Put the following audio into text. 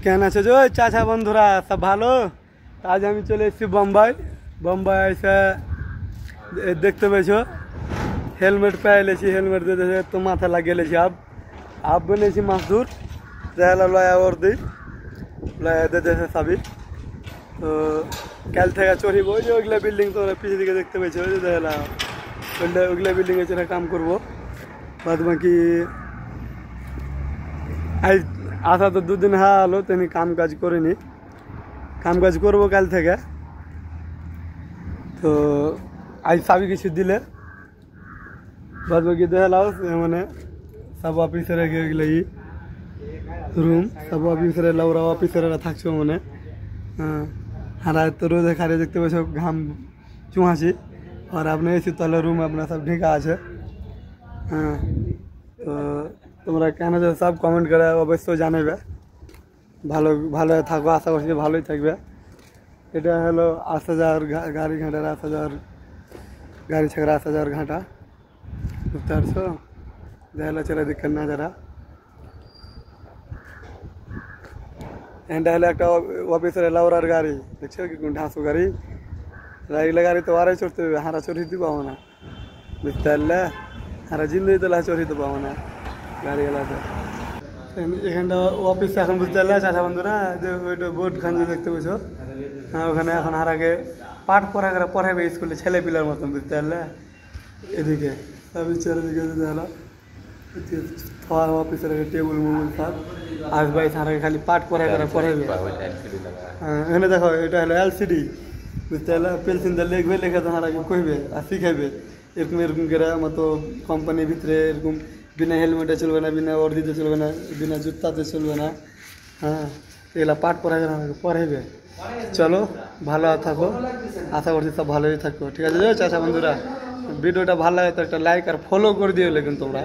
কেন আছো যে চাচা বন্ধুরা সব ভালো? আজ আমি চলে এসেছি বোম্বাই। বোম্বাই এসে দেখতে পেয়েছো হেলমেট পেয়ে এলেছি, হেলমেট দিয়ে তো মাথা লাগিয়ে এলেছি। আব বলেছি মাসদুর দেখা লয়া ওর দিই লয়া দিতেছে সাবি। তো কাল থেকে চড়িব ওই যে ওইগুলা বিল্ডিং তোমরা পিছিয়ে দিকে দেখতে পেয়েছো, ওই যে দেখা ওইগুলা বিল্ডিংয়ে চড়ে কাম করবো। বাদ বাকি আজ আসা তো দুদিন হলো, তেমনি কাম কাজ করিনি, কাম কাজ করবো কাল থেকে। তো আজ সাবি কিছু দিলে বাদ বাকি দেখালাও মানে সব অফিসারে গেলে রুম সব অফিসারে লাউরা অফিসারেরা থাকছো মানে। হ্যাঁ হারা তো রোদে খারে দেখতে পাচ্ছ ঘাম চুহাছি, আর আপনার এসি তলে রুম আপনার সব ঢেকা আছে। হ্যাঁ তো তোমরা কেন যে সব কমেন্ট করে অবশ্যই জানাবে। ভালো ভালো থাকো, আশা করছি ভালোই থাকবে। এটা হলো আসা যাওয়ার গাড়ি ঘাটার আসা যাওয়ার গাড়ি ছাড়া আসা যাওয়ার ঘাটা, বুঝতে পারছো? দেখা চারিদিকের না যারা এটা হলো একটা অফিসের লাউরার গাড়ি, দেখছো কি কোন ঢাঁসু গাড়ি। এগুলো গাড়ি তো আড়াই চড়তে হবে, হারা চড়িতে পাবো না, বুঝতে পারলে? হারা জিন্দগি তো চড়িতে পাবো না গাড়িগুলাতে। এখানটা অফিস এখন বুঝতে পারলে চাচা বন্ধুরা, যে ওইটা বোর্ড খান দেখতে পেয়েছো। হ্যাঁ ওখানে এখন হারাকে পাঠ পড়াবে স্কুলে ছেলে পিলার মতন, বুঝতে পারলে? এদিকে সব চারিদিকে হলো অফিসের টেবিল মুবুল সব আসবাই হারাকে খালি পাঠ পড়াবে। হ্যাঁ এখানে দেখো এটা হলো এলসিডি, বুঝতে পারলে? পেন্সিল দিয়ে লিখবে, লেখা তো হারাকে কইবে আর শিখাইবে এরকম এরকম করে মতো কোম্পানির ভিতরে এরকম বিনা হেলমেটে চলবে না, বিনা ওয়ার্দিতে চলবে না, বিনা জুতাতে চলবে না। হ্যাঁ এগুলা পাঠ পড়াইবে। চলো ভালো থাকো, আশা করছি সব ভালোই থাকো, ঠিক আছে চাচা বন্ধুরা? ভিডিওটা ভালো লাগে তো একটা লাইক আর ফলো করে দিও, কিন্তু তোমরা